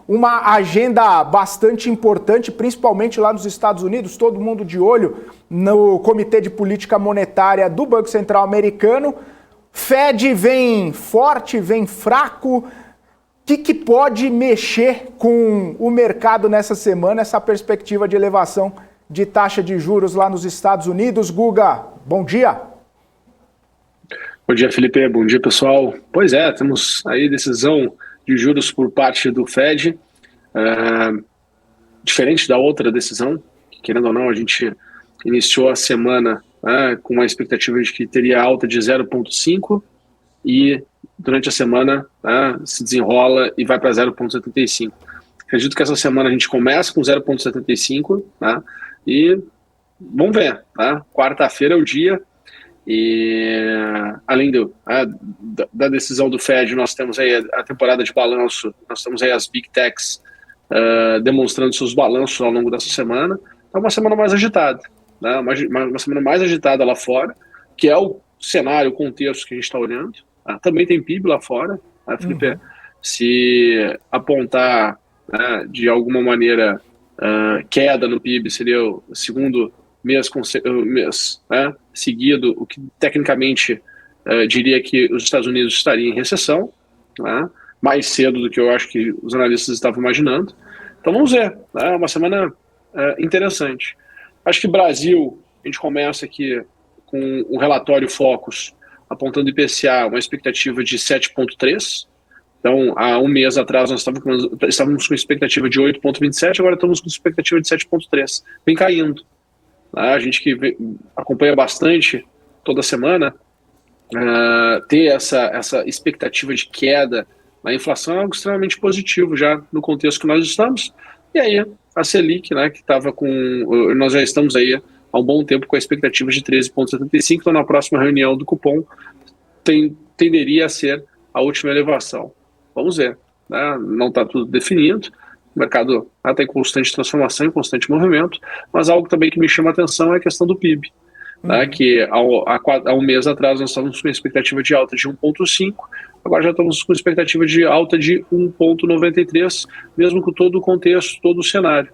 uma agenda bastante importante, principalmente lá nos Estados Unidos, todo mundo de olho no Comitê de Política Monetária do Banco Central Americano. Fed vem forte, vem fraco. O que pode mexer com o mercado nessa semana, essa perspectiva de elevação de taxa de juros lá nos Estados Unidos? Guga, bom dia. Bom dia, Felipe. Bom dia, pessoal. Pois é, temos aí decisão de juros por parte do Fed, diferente da outra decisão, que, querendo ou não, a gente iniciou a semana com uma expectativa de que teria alta de 0,5 e durante a semana se desenrola e vai para 0,75. Acredito que essa semana a gente começa com 0,75 e vamos ver. Quarta-feira é o dia. E além da decisão do Fed, nós temos aí a temporada de balanço, nós temos aí as Big Techs demonstrando seus balanços ao longo dessa semana. É uma semana mais agitada, uma semana mais agitada lá fora, que é o cenário, o contexto que a gente está olhando. Também tem PIB lá fora, Felipe. Se apontar de alguma maneira queda no PIB, seria o segundo mês seguido, o que tecnicamente diria que os Estados Unidos estariam em recessão, mais cedo do que eu acho que os analistas estavam imaginando. Então vamos ver, uma semana interessante. Acho que Brasil, a gente começa aqui com um relatório Focus apontando IPCA, uma expectativa de 7,3. Então, há um mês atrás nós estávamos com expectativa de 8,27, agora estamos com expectativa de 7,3. Vem caindo. A gente que acompanha bastante toda semana, ter essa expectativa de queda na inflação é algo extremamente positivo já no contexto que nós estamos. E aí, a Selic, que estava nós já estamos aí há um bom tempo com a expectativa de 13,75, então na próxima reunião do cupom tenderia a ser a última elevação. Vamos ver, não está tudo definido. O mercado está em constante transformação, em constante movimento, mas algo também que me chama a atenção é a questão do PIB, que há um mês atrás nós estávamos com uma expectativa de alta de 1,5, agora já estamos com expectativa de alta de 1,93, mesmo com todo o contexto, todo o cenário.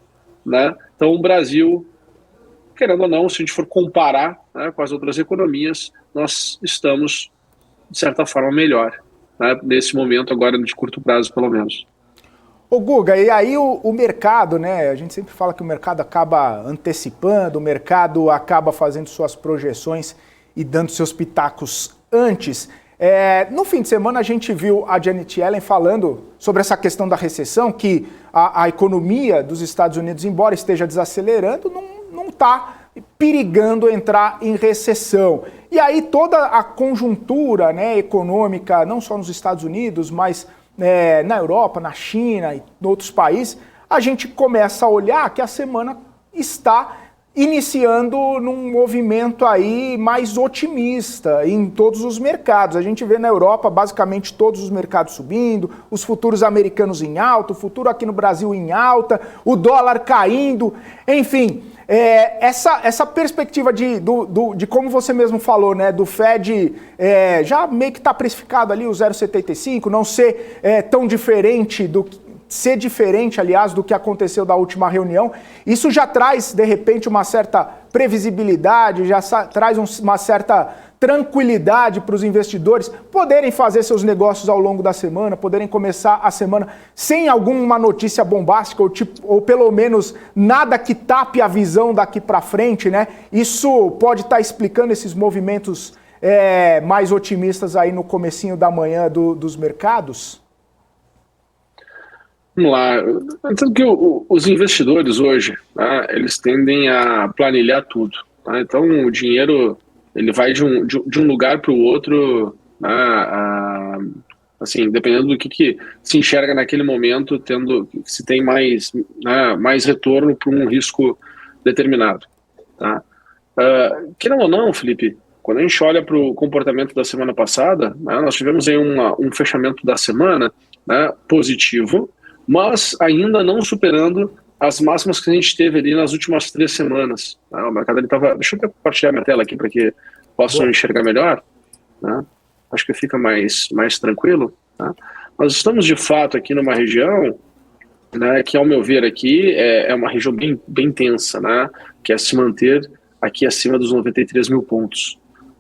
Então o Brasil, querendo ou não, se a gente for comparar com as outras economias, nós estamos, de certa forma, melhor, nesse momento agora de curto prazo, pelo menos. Ô Guga, e aí o mercado, a gente sempre fala que o mercado acaba antecipando, o mercado acaba fazendo suas projeções e dando seus pitacos antes. No fim de semana a gente viu a Janet Yellen falando sobre essa questão da recessão, que a economia dos Estados Unidos, embora esteja desacelerando, não está perigando entrar em recessão. E aí toda a conjuntura econômica, não só nos Estados Unidos, mas na Europa, na China e em outros países, a gente começa a olhar que a semana está iniciando num movimento aí mais otimista em todos os mercados. A gente vê na Europa basicamente todos os mercados subindo, os futuros americanos em alta, o futuro aqui no Brasil em alta, o dólar caindo, enfim. Essa perspectiva de como você mesmo falou, do Fed já meio que está precificado ali o 0,75, não ser tão diferente ser diferente, aliás, do que aconteceu da última reunião, isso já traz, de repente, uma certa previsibilidade, já traz uma certa tranquilidade para os investidores poderem fazer seus negócios ao longo da semana, poderem começar a semana sem alguma notícia bombástica ou pelo menos nada que tape a visão daqui para frente, Isso pode estar explicando esses movimentos mais otimistas aí no comecinho da manhã dos mercados? Vamos lá, tanto que os investidores hoje, eles tendem a planilhar tudo. Então o dinheiro ele vai de um lugar para o outro, assim, dependendo do que se enxerga naquele momento, se tem mais retorno para um risco determinado. Querendo ou não, Felipe, quando a gente olha para o comportamento da semana passada, nós tivemos aí um fechamento da semana positivo, mas ainda não superando as máximas que a gente teve ali nas últimas 3 semanas. O mercado estava... Deixa eu compartilhar minha tela aqui para que possam enxergar melhor. Acho que fica mais tranquilo. Nós estamos, de fato, aqui numa região né, que ao meu ver aqui é uma região bem tensa, né, que é se manter aqui acima dos 93 mil pontos.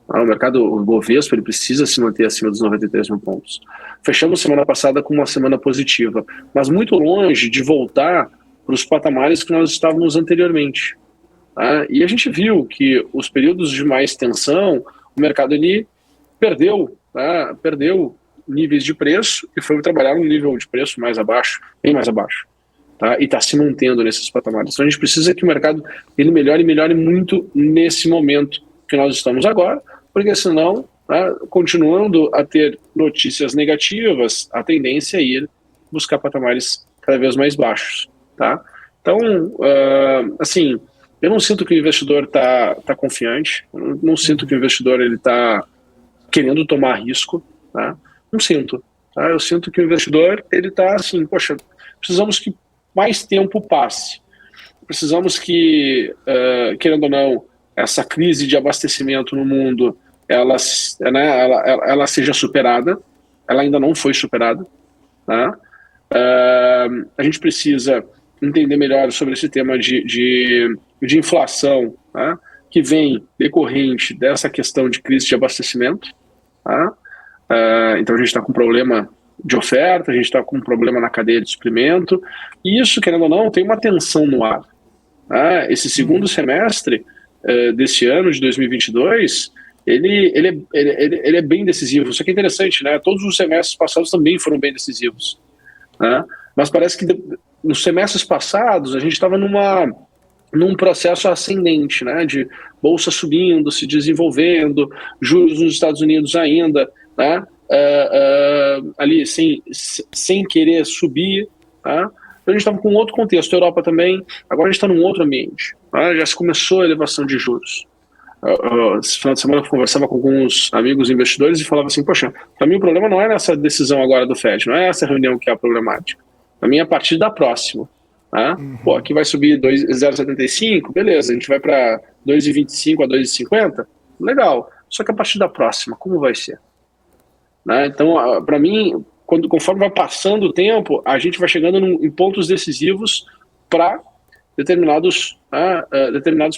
O mercado, o Bovespa, ele precisa se manter acima dos 93 mil pontos. Fechamos semana passada com uma semana positiva, mas muito longe de voltar para os patamares que nós estávamos anteriormente. Tá? E a gente viu que os períodos de mais tensão, o mercado ele perdeu, tá? Perdeu níveis de preço e foi trabalhar num nível de preço mais abaixo, bem mais abaixo. Tá? E está se mantendo nesses patamares. Então a gente precisa que o mercado ele melhore muito nesse momento que nós estamos agora, porque senão, tá, continuando a ter notícias negativas, a tendência é ir buscar patamares cada vez mais baixos. Tá? Então, assim, eu não sinto que o investidor está confiante, eu não sinto que o investidor está querendo tomar risco, tá? Não sinto. Tá? Eu sinto que o investidor está assim, poxa, precisamos que mais tempo passe. Precisamos que, querendo ou não, essa crise de abastecimento no mundo ela seja superada. Ela ainda não foi superada. Tá? A gente precisa entender melhor sobre esse tema de inflação, tá? Que vem decorrente dessa questão de crise de abastecimento. Tá? Então a gente está com problema de oferta, a gente está com um problema na cadeia de suprimento, e isso, querendo ou não, tem uma tensão no ar. Esse segundo semestre desse ano, de 2022, ele é bem decisivo. Isso aqui é interessante, né? Todos os semestres passados também foram bem decisivos. Né? Mas parece que nos semestres passados a gente estava num processo ascendente, né? De bolsa subindo, se desenvolvendo, juros nos Estados Unidos ainda, né? Ali sem querer subir, tá? Então a gente estava com outro contexto, a Europa também, agora a gente está num outro ambiente, tá? Já se começou a elevação de juros. Esse final de semana eu conversava com alguns amigos investidores e falava assim, poxa, para mim o problema não é nessa decisão agora do Fed, não é essa reunião que é a problemática, para mim é a partir da próxima. Tá? Pô, aqui vai subir 0,75, beleza, a gente vai para 2,25 a 2,50, legal, só que a partir da próxima, como vai ser? Né? Então, para mim, conforme vai passando o tempo, a gente vai chegando em pontos decisivos para determinados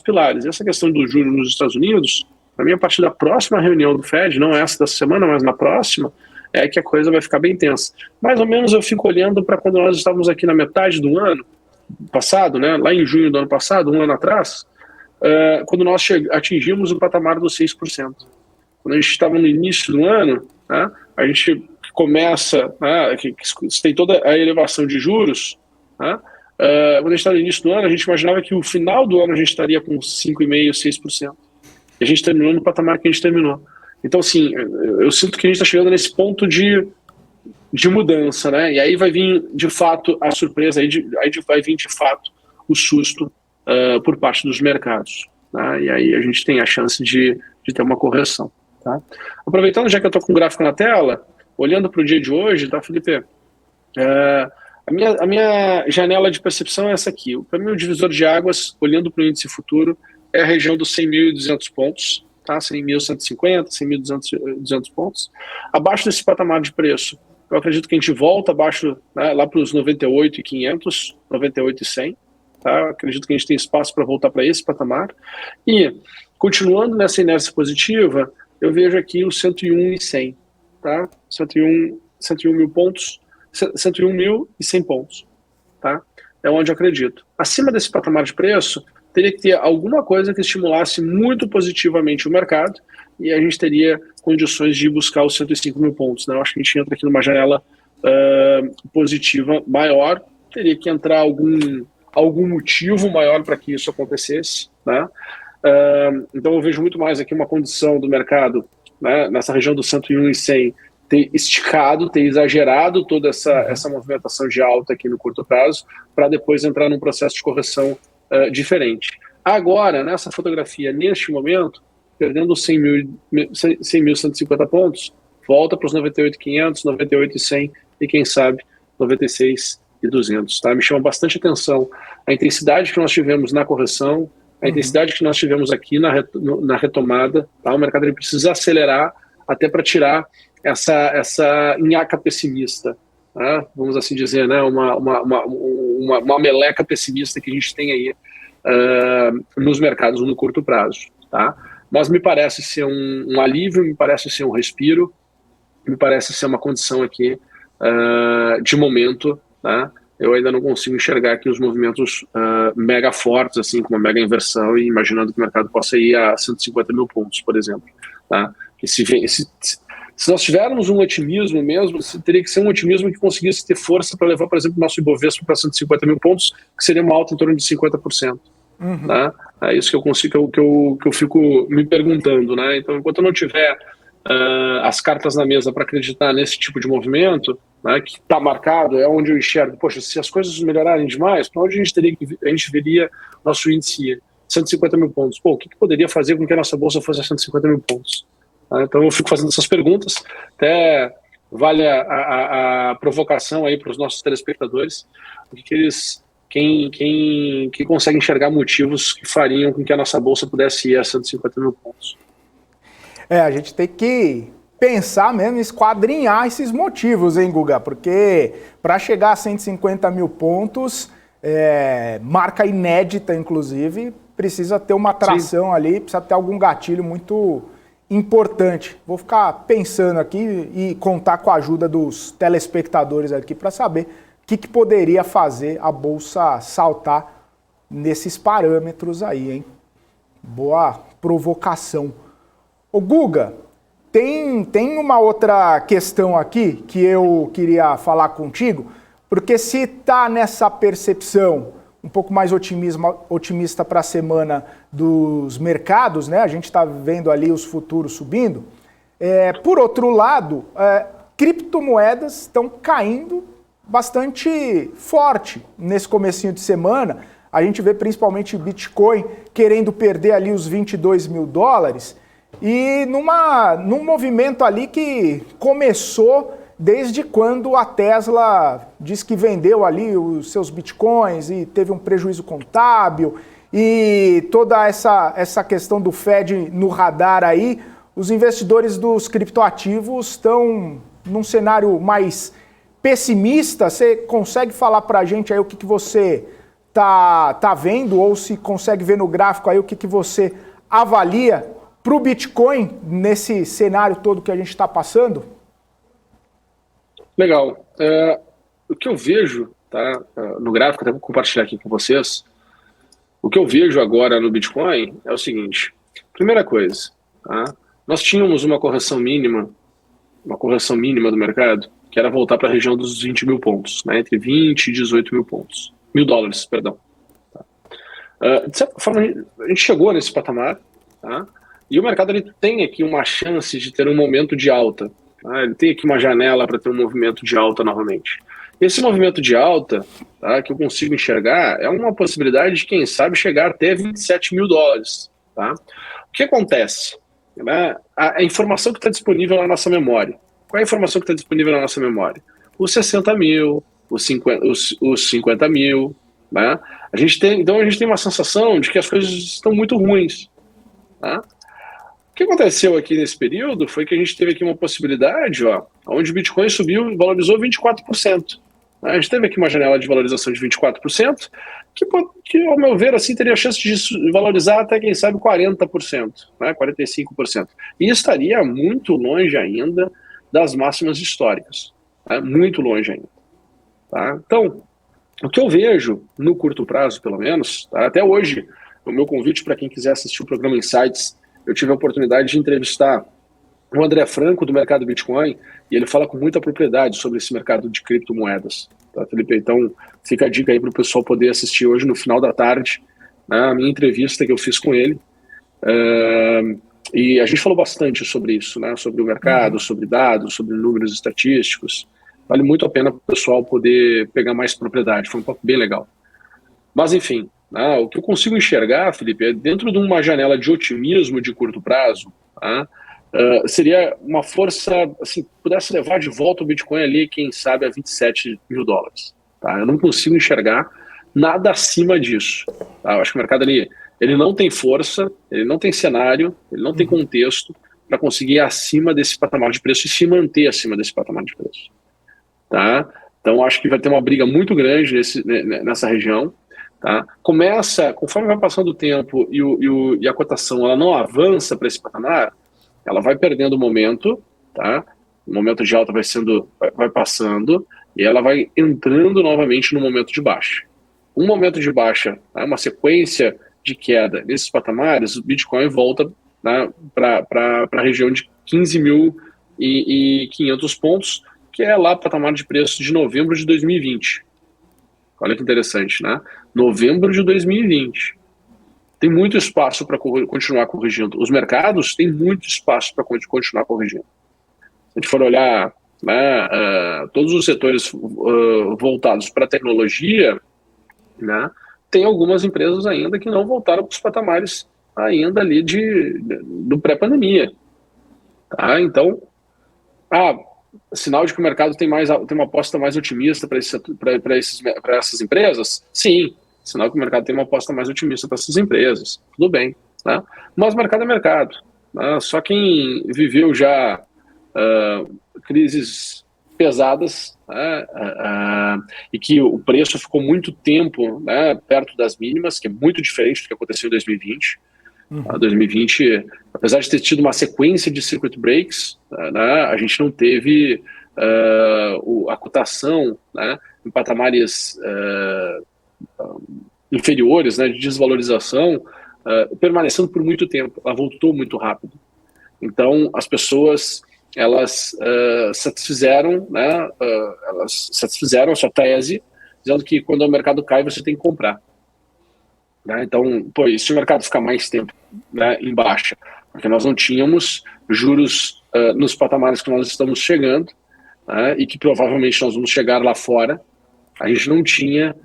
pilares. Essa questão do juros nos Estados Unidos, para mim, a partir da próxima reunião do Fed, não essa dessa semana, mas na próxima, é que a coisa vai ficar bem tensa. Mais ou menos eu fico olhando para quando nós estávamos aqui na metade do ano passado, né, lá em junho do ano passado, um ano atrás, quando nós atingimos o patamar dos 6%. Quando a gente estava no início do ano, né, a gente começa, né, que tem toda a elevação de juros, né, quando a gente está no início do ano, a gente imaginava que o final do ano a gente estaria com 5,5%, 6%. E a gente terminou no patamar que a gente terminou. Então, assim, eu sinto que a gente está chegando nesse ponto de mudança, né? E aí vai vir, de fato, a surpresa, aí vai vir, de fato, o susto por parte dos mercados. Tá? E aí a gente tem a chance de ter uma correção. Tá? Aproveitando, já que eu estou com o gráfico na tela, olhando para o dia de hoje, tá, Felipe? A minha janela de percepção é essa aqui. Para mim, o divisor de águas, olhando para o índice futuro, é a região dos 100.200 pontos, tá? 100.150, 100.200 pontos. Abaixo desse patamar de preço, eu acredito que a gente volta abaixo, né, lá para os 98.500, 98.100. Tá? Acredito que a gente tem espaço para voltar para esse patamar. E, continuando nessa inércia positiva, eu vejo aqui o 101.100. Tá? 101 mil pontos, 101.100 pontos. Tá? É onde eu acredito. Acima desse patamar de preço, teria que ter alguma coisa que estimulasse muito positivamente o mercado e a gente teria condições de buscar os 105 mil pontos. Né? Eu acho que a gente entra aqui numa janela positiva maior, teria que entrar algum motivo maior para que isso acontecesse. Né? Então eu vejo muito mais aqui uma condição do mercado, né, nessa região do 101.100, ter esticado, ter exagerado toda essa movimentação de alta aqui no curto prazo, para depois entrar num processo de correção diferente. Agora, nessa fotografia, neste momento, perdendo 100.150 pontos, volta para os 98.500, 98.100 e quem sabe 96.200. Tá? Me chama bastante atenção a intensidade que nós tivemos na correção, a intensidade que nós tivemos aqui na retomada. Tá? O mercado ele precisa acelerar até para tirar essa nhaca pessimista. vamos assim dizer, né, uma meleca pessimista que a gente tem aí nos mercados no curto prazo. Tá? Mas me parece ser um alívio, me parece ser um respiro, me parece ser uma condição aqui de momento. Tá? Eu ainda não consigo enxergar aqui os movimentos mega fortes, assim, com uma mega inversão, e imaginando que o mercado possa ir a 150 mil pontos, por exemplo. Tá? Que se nós tivermos um otimismo mesmo, teria que ser um otimismo que conseguisse ter força para levar, por exemplo, o nosso Ibovespa para 150 mil pontos, que seria uma alta em torno de 50%. Uhum. Né? É isso que eu consigo, que eu fico me perguntando. Né? Então, enquanto eu não tiver as cartas na mesa para acreditar nesse tipo de movimento, né, que está marcado, é onde eu enxergo, poxa, se as coisas melhorarem demais, para onde a gente veria nosso índice 150 mil pontos? Pô, o que poderia fazer com que a nossa bolsa fosse a 150 mil pontos? Então eu fico fazendo essas perguntas, até vale a provocação aí para os nossos telespectadores, porque quem consegue enxergar motivos que fariam com que a nossa bolsa pudesse ir a 150 mil pontos. A gente tem que pensar mesmo, esquadrinhar esses motivos, hein, Guga? Porque para chegar a 150 mil pontos, marca inédita, inclusive, precisa ter uma atração ali, precisa ter algum gatilho muito importante. Vou ficar pensando aqui e contar com a ajuda dos telespectadores aqui para saber o que poderia fazer a bolsa saltar nesses parâmetros aí, hein? Boa provocação. Ô Guga, tem uma outra questão aqui que eu queria falar contigo, porque se tá nessa percepção um pouco mais otimista para a semana dos mercados, né? A gente está vendo ali os futuros subindo. Por outro lado, criptomoedas estão caindo bastante forte nesse comecinho de semana. A gente vê principalmente Bitcoin querendo perder ali os 22 mil dólares e num movimento ali que começou desde quando a Tesla diz que vendeu ali os seus bitcoins e teve um prejuízo contábil e toda essa questão do Fed no radar aí, os investidores dos criptoativos estão num cenário mais pessimista. Você consegue falar para a gente aí o que você tá vendo, ou se consegue ver no gráfico aí o que você avalia para o Bitcoin nesse cenário todo que a gente está passando? Legal. O que eu vejo, tá, no gráfico, até vou compartilhar aqui com vocês, o que eu vejo agora no Bitcoin é o seguinte. Primeira coisa, tá, nós tínhamos uma correção mínima do mercado, que era voltar para a região dos 20 mil pontos, né, entre 20 e 18 mil pontos. Mil dólares, perdão. Tá. De certa forma, a gente chegou nesse patamar, tá, e o mercado ele tem aqui uma chance de ter um momento de alta. Ele tem aqui uma janela para ter um movimento de alta novamente. Esse movimento de alta, tá, que eu consigo enxergar, é uma possibilidade de, quem sabe, chegar até 27 mil dólares. Tá? O que acontece? A informação que está disponível na nossa memória. Qual é a informação que está disponível na nossa memória? Os 60 mil, os 50 mil. Né? Então a gente tem uma sensação de que as coisas estão muito ruins. Tá? O que aconteceu aqui nesse período foi que a gente teve aqui uma possibilidade, onde o Bitcoin subiu e valorizou 24%. A gente teve aqui uma janela de valorização de 24%, que ao meu ver, assim, teria a chance de valorizar até, quem sabe, 40%, né, 45%. E estaria muito longe ainda das máximas históricas. Né, muito longe ainda. Tá? Então, o que eu vejo, no curto prazo, pelo menos, tá, até hoje, o meu convite para quem quiser assistir o programa Insights, eu tive a oportunidade de entrevistar o André Franco, do mercado Bitcoin, e ele fala com muita propriedade sobre esse mercado de criptomoedas. Tá, Felipe? Então, fica a dica aí para o pessoal poder assistir hoje, no final da tarde, né, a minha entrevista que eu fiz com ele. E a gente falou bastante sobre isso, né, sobre o mercado, sobre dados, sobre números estatísticos. Vale muito a pena para o pessoal poder pegar mais propriedade. Foi um papo bem legal. Mas, enfim, o que eu consigo enxergar, Felipe, é dentro de uma janela de otimismo de curto prazo, seria uma força, assim, pudesse levar de volta o Bitcoin ali, quem sabe, a 27 mil dólares. Tá? Eu não consigo enxergar nada acima disso. Tá? Eu acho que o mercado ele não tem força, ele não tem cenário, ele não tem contexto para conseguir ir acima desse patamar de preço e se manter acima desse patamar de preço. Tá? Então, acho que vai ter uma briga muito grande nessa região. Tá? Começa, conforme vai passando o tempo e a cotação ela não avança para esse patamar, ela vai perdendo momento, tá? O momento de alta vai passando e ela vai entrando novamente no momento de baixa. Um momento de baixa, tá? Uma sequência de queda nesses patamares, o Bitcoin volta, tá, para a região de 15.500 pontos, que é lá o patamar de preço de novembro de 2020. Olha que interessante, né? Novembro de 2020. Tem muito espaço para continuar corrigindo. Os mercados têm muito espaço para continuar corrigindo. Se a gente for olhar, né, todos os setores voltados para a tecnologia, né, tem algumas empresas ainda que não voltaram para os patamares ainda ali do pré-pandemia. Tá? Então, sinal de que o mercado tem uma aposta mais otimista para essas empresas? Sim, sinal que o mercado tem uma aposta mais otimista para essas empresas. Tudo bem. Tá? Mas mercado é mercado. Tá? Só quem viveu já crises pesadas, e que o preço ficou muito tempo, né, perto das mínimas, que é muito diferente do que aconteceu em 2020. 2020, apesar de ter tido uma sequência de circuit breaks, né, a gente não teve a cotação, né, em patamares inferiores, né, de desvalorização, permanecendo por muito tempo. Ela voltou muito rápido. Então, as pessoas elas satisfizeram, né, elas satisfizeram a sua tese, dizendo que quando o mercado cai, você tem que comprar. Né? Então, e se o mercado ficar mais tempo, né, em baixa, porque nós não tínhamos juros nos patamares que nós estamos chegando, né, e que provavelmente nós vamos chegar lá fora, a gente não tinha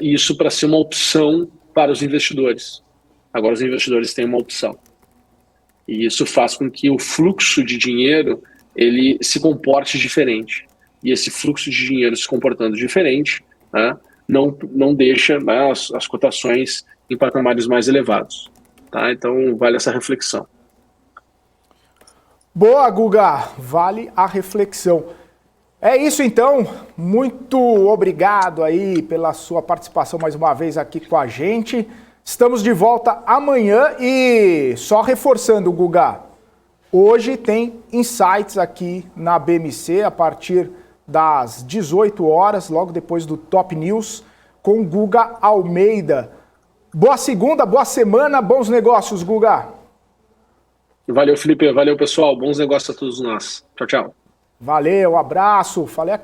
isso para ser uma opção para os investidores. Agora os investidores têm uma opção. E isso faz com que o fluxo de dinheiro ele se comporte diferente. E esse fluxo de dinheiro se comportando diferente, né, não deixa, né, as cotações em patamares mais elevados. Tá? Então, vale essa reflexão. Boa, Guga. Vale a reflexão. É isso, então. Muito obrigado aí pela sua participação mais uma vez aqui com a gente. Estamos de volta amanhã e só reforçando, Guga, hoje tem insights aqui na BMC a partir das 18 horas, logo depois do Top News, com Guga Almeida. Boa segunda, boa semana, bons negócios, Guga. Valeu, Felipe. Valeu, pessoal. Bons negócios a todos nós. Tchau, tchau. Valeu, abraço. Falei aqui.